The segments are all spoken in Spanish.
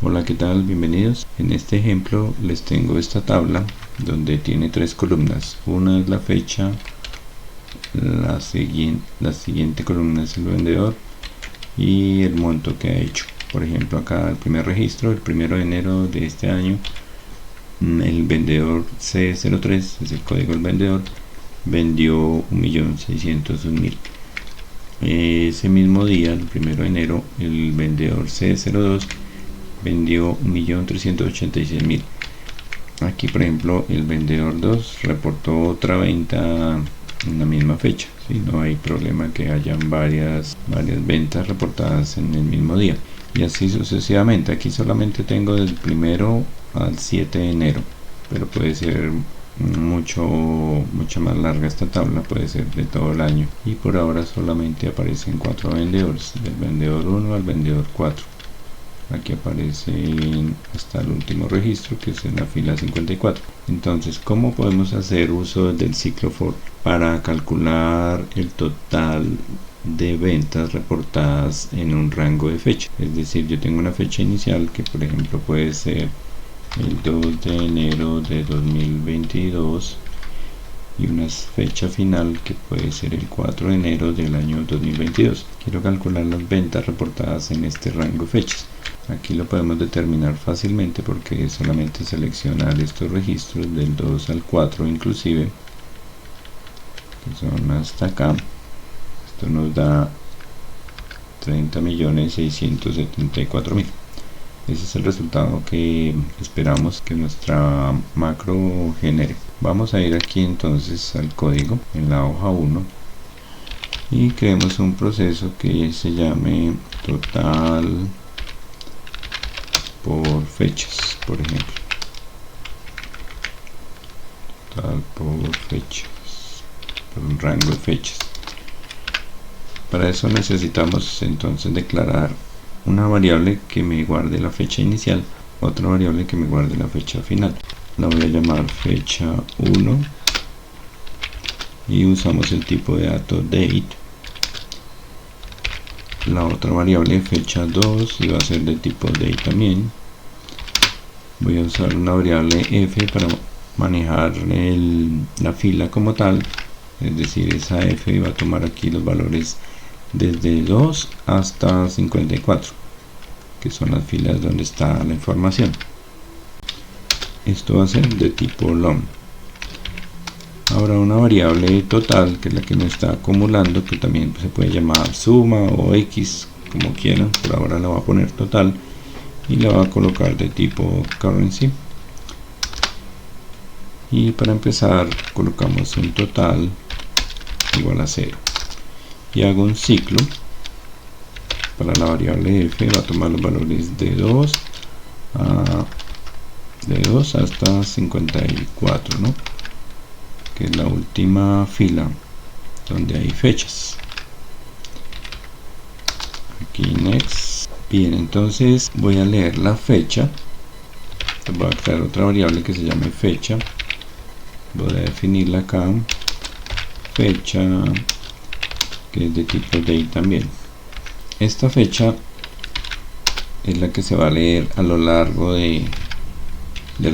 Hola, ¿qué tal? Bienvenidos. En este ejemplo les tengo esta tabla donde tiene tres columnas. Una es la fecha, la siguiente columna es el vendedor y el monto que ha hecho. Por ejemplo, acá el primer registro, el 1 de enero de este año, el vendedor C03, es el código del vendedor, vendió 1.601.000. Ese mismo día, el 1 de enero, el vendedor C02 vendió 1.386.000. Aquí, por ejemplo, el vendedor 2 reportó otra venta en la misma fecha, ¿sí? No hay problema que hayan varias ventas reportadas en el mismo día, y así sucesivamente. Aquí solamente tengo del 1 al 7 de enero, pero puede ser mucha más larga esta tabla, puede ser de todo el año, y por ahora solamente aparecen 4 vendedores, del vendedor 1 al vendedor 4. Aquí aparecen hasta el último registro, que es en la fila 54. Entonces, ¿cómo podemos hacer uso del ciclo for para calcular el total de ventas reportadas en un rango de fecha? Es decir, yo tengo una fecha inicial que, por ejemplo, puede ser el 2 de enero de 2022 y una fecha final que puede ser el 4 de enero del año 2022. Quiero calcular las ventas reportadas en este rango de fechas. Aquí lo podemos determinar fácilmente porque es solamente seleccionar estos registros del 2 al 4 inclusive, que son hasta acá. Esto nos da 30.674.000. Ese es el resultado que esperamos que nuestra macro genere. Vamos a ir aquí entonces al código en la hoja 1 y creemos un proceso que se llame total por fechas, por ejemplo. Total por fechas, por un rango de fechas. Para eso necesitamos entonces declarar una variable que me guarde la fecha inicial, otra variable que me guarde la fecha final. La voy a llamar fecha 1 y usamos el tipo de dato date. La otra variable fecha 2 y va a ser de tipo date también. Voy a usar una variable f para manejar la fila como tal, es decir, esa f va a tomar aquí los valores desde 2 hasta 54, que son las filas donde está la información. Esto va a ser de tipo long. Ahora una variable total, que es la que me está acumulando, que también se puede llamar suma o x, como quieran. Por ahora la voy a poner total y la voy a colocar de tipo currency. Y para empezar colocamos un total igual a 0 y hago un ciclo. Para la variable f va a tomar los valores de 2 hasta 54, ¿no? Que es la última fila donde hay fechas. Aquí next. Bien, entonces voy a leer la fecha. Voy a crear otra variable que se llame fecha. Voy a definirla acá, fecha, que es de tipo date también. Esta fecha es la que se va a leer a lo largo del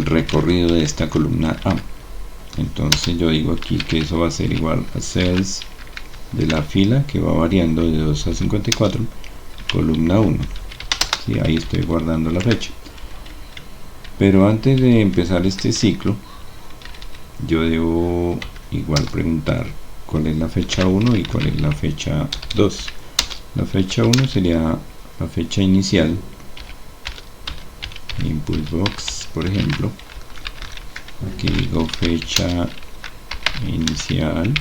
recorrido de esta columna A. Entonces yo digo aquí que eso va a ser igual a cells de la fila que va variando de 2 a 54, columna 1. ¿Sí? Ahí estoy guardando la fecha. Pero antes de empezar este ciclo, yo debo igual preguntar cuál es la fecha 1 y cuál es la fecha 2. La fecha 1 sería la fecha inicial, input box, por ejemplo. Aquí digo fecha inicial.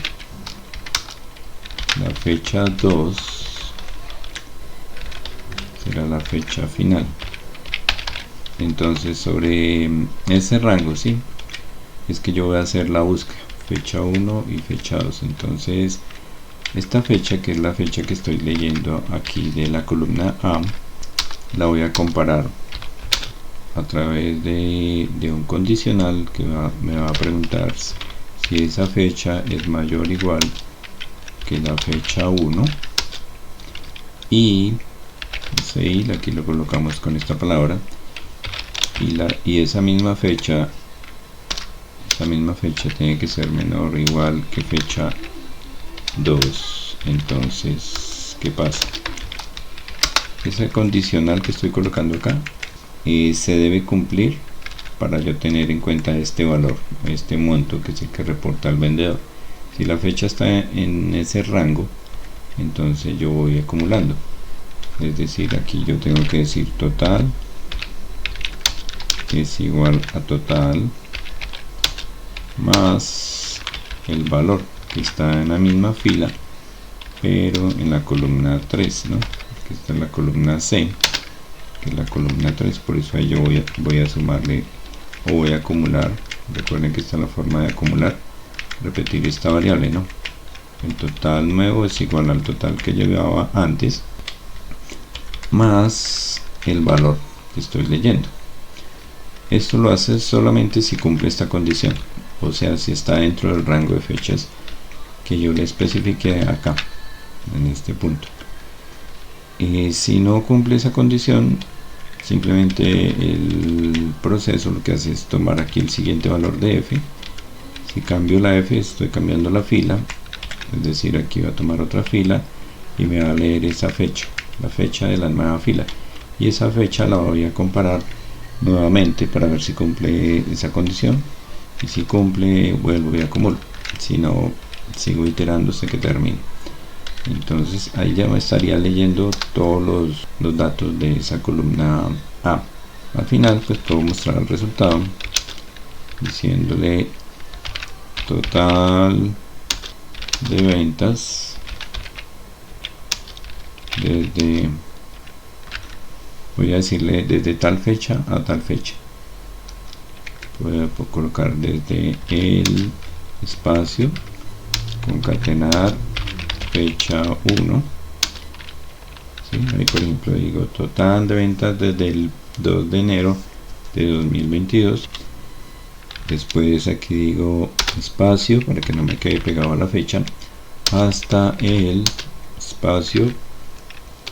La fecha 2 será la fecha final. Entonces sobre ese rango, ¿sí?, es que yo voy a hacer la búsqueda, fecha 1 y fecha 2. Entonces esta fecha, que es la fecha que estoy leyendo aquí de la columna A, la voy a comparar a través de un condicional que me va a preguntar si esa fecha es mayor o igual que la fecha 1, y aquí lo colocamos con esta palabra, y esa misma fecha tiene que ser menor o igual que fecha 2. Entonces, ¿qué pasa? Esa condicional que estoy colocando acá se debe cumplir para yo tener en cuenta este valor, este monto que es el que reporta el vendedor. Si la fecha está en ese rango, entonces yo voy acumulando. Es decir, aquí yo tengo que decir total es igual a total más el valor que está en la misma fila, pero en la columna 3, ¿no? Que está en la columna C, que es la columna 3, por eso ahí yo voy a sumarle o voy a acumular. Recuerden que está la forma de acumular, repetir esta variable, ¿no? El total nuevo es igual al total que llevaba antes más el valor que estoy leyendo. Esto lo hace solamente si cumple esta condición, o sea, si está dentro del rango de fechas que yo le especifiqué acá en este punto. Si no cumple esa condición, simplemente el proceso lo que hace es tomar aquí el siguiente valor de f. Si cambio la f, estoy cambiando la fila, es decir, aquí va a tomar otra fila y me va a leer esa fecha, la fecha de la nueva fila, y esa fecha la voy a comparar nuevamente para ver si cumple esa condición, y si cumple vuelvo y acumulo, si no sigo iterando hasta que termine. Entonces ahí ya me estaría leyendo todos los datos de esa columna A. Al final pues puedo mostrar el resultado diciéndole total de ventas desde, voy a decirle desde tal fecha a tal fecha. Puedo colocar desde el espacio concatenar fecha 1, ¿sí? Ahí por ejemplo digo total de ventas desde el 2 de enero de 2022. Después aquí digo espacio para que no me quede pegado a la fecha hasta el espacio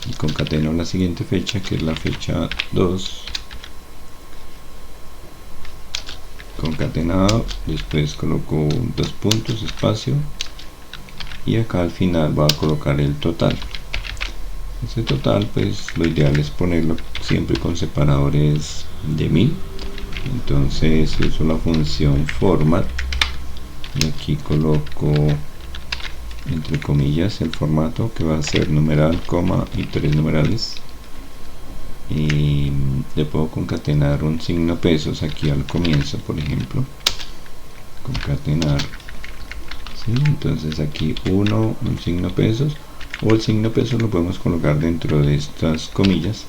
y concateno la siguiente fecha, que es la fecha 2, concatenado. Después coloco dos puntos, espacio, y acá al final voy a colocar el total. Ese total pues lo ideal es ponerlo siempre con separadores de 1000. Entonces uso la función format y aquí coloco entre comillas el formato, que va a ser numeral, coma y 3 numerales, y le puedo concatenar un signo pesos aquí al comienzo, por ejemplo, concatenar, ¿sí? Entonces aquí un signo pesos, o el signo pesos lo podemos colocar dentro de estas comillas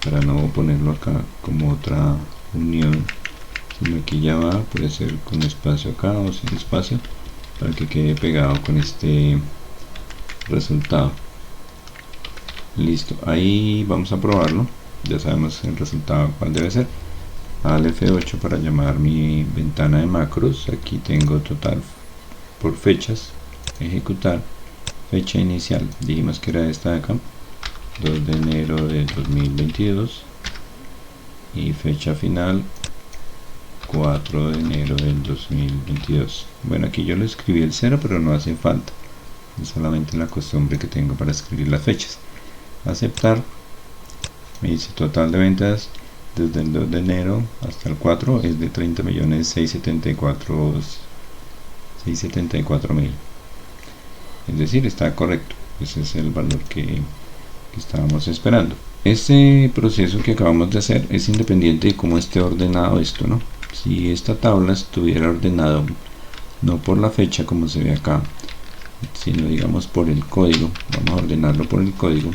para no ponerlo acá como otra unión, sino aquí ya va, puede ser con espacio acá o sin espacio, para que quede pegado con este resultado. Listo, ahí vamos a probarlo. Ya sabemos el resultado cuál debe ser. Al F8 para llamar mi ventana de macros. Aquí tengo total por fechas, ejecutar, fecha inicial, dijimos que era esta de acá, 2 de enero de 2022, y fecha final 4 de enero del 2022. Bueno, aquí yo lo escribí el 0, pero no hace falta, es solamente la costumbre que tengo para escribir las fechas. Aceptar, me dice total de ventas desde el 2 de enero hasta el 4 es de 30.674.000, es decir, está correcto. Ese es el valor que estábamos esperando. Este proceso que acabamos de hacer es independiente de cómo esté ordenado esto, ¿no? Si esta tabla estuviera ordenado no por la fecha como se ve acá, sino digamos por el código, vamos a ordenarlo por el código,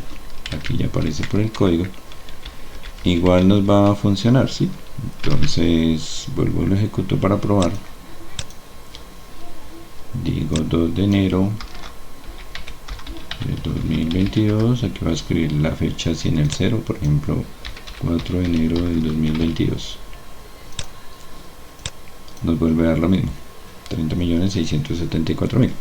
aquí ya aparece por el código, igual nos va a funcionar, ¿sí? Entonces vuelvo y lo ejecuto para probar. Digo 2 de enero de 2022, aquí voy a escribir la fecha sin el 0, por ejemplo 4 de enero del 2022, nos vuelve a dar lo mismo, 30.674.000.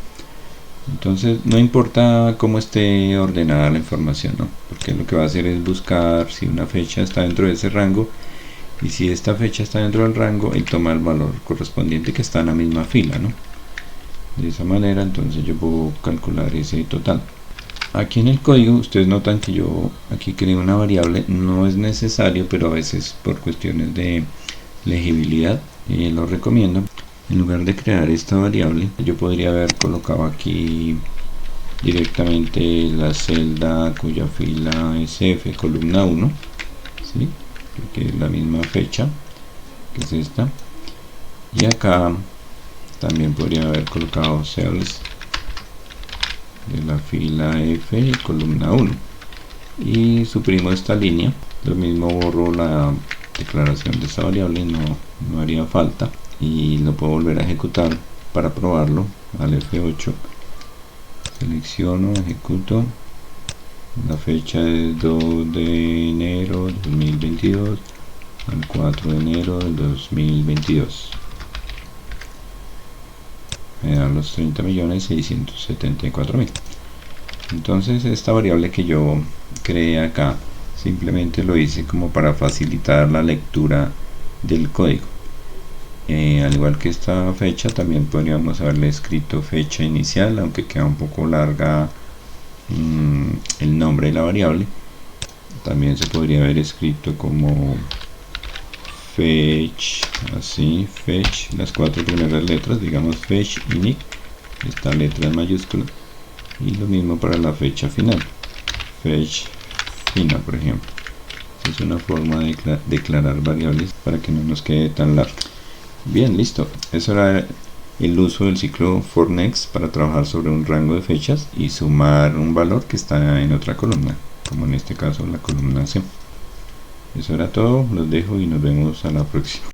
Entonces no importa cómo esté ordenada la información, ¿no? Porque lo que va a hacer es buscar si una fecha está dentro de ese rango y si esta fecha está dentro del rango, él toma el valor correspondiente que está en la misma fila, ¿no? De esa manera entonces yo puedo calcular ese total. Aquí en el código ustedes notan que yo aquí creo una variable, no es necesario, pero a veces por cuestiones de legibilidad lo recomiendo. En lugar de crear esta variable, yo podría haber colocado aquí directamente la celda cuya fila es F, columna 1, ¿sí? Que es la misma fecha, que es esta, y acá también podría haber colocado cells de la fila F, columna 1, y suprimo esta línea. Lo mismo, borro la declaración de esta variable, no haría falta, y lo puedo volver a ejecutar para probarlo. Al F8 selecciono, ejecuto, la fecha es 2 de enero de 2022 al 4 de enero del 2022, me da los 30.674.000. entonces esta variable que yo creé acá simplemente lo hice como para facilitar la lectura del código. Al igual que esta fecha, también podríamos haberle escrito fecha inicial, aunque queda un poco larga el nombre de la variable. También se podría haber escrito como fetch, así, fetch, las 4 primeras letras, digamos fetch init, esta letra en mayúscula, y lo mismo para la fecha final, fetch final, por ejemplo. Es una forma de declarar variables para que no nos quede tan largo. Bien, listo. Eso era el uso del ciclo for next para trabajar sobre un rango de fechas y sumar un valor que está en otra columna, como en este caso la columna C. Eso era todo, los dejo y nos vemos a la próxima.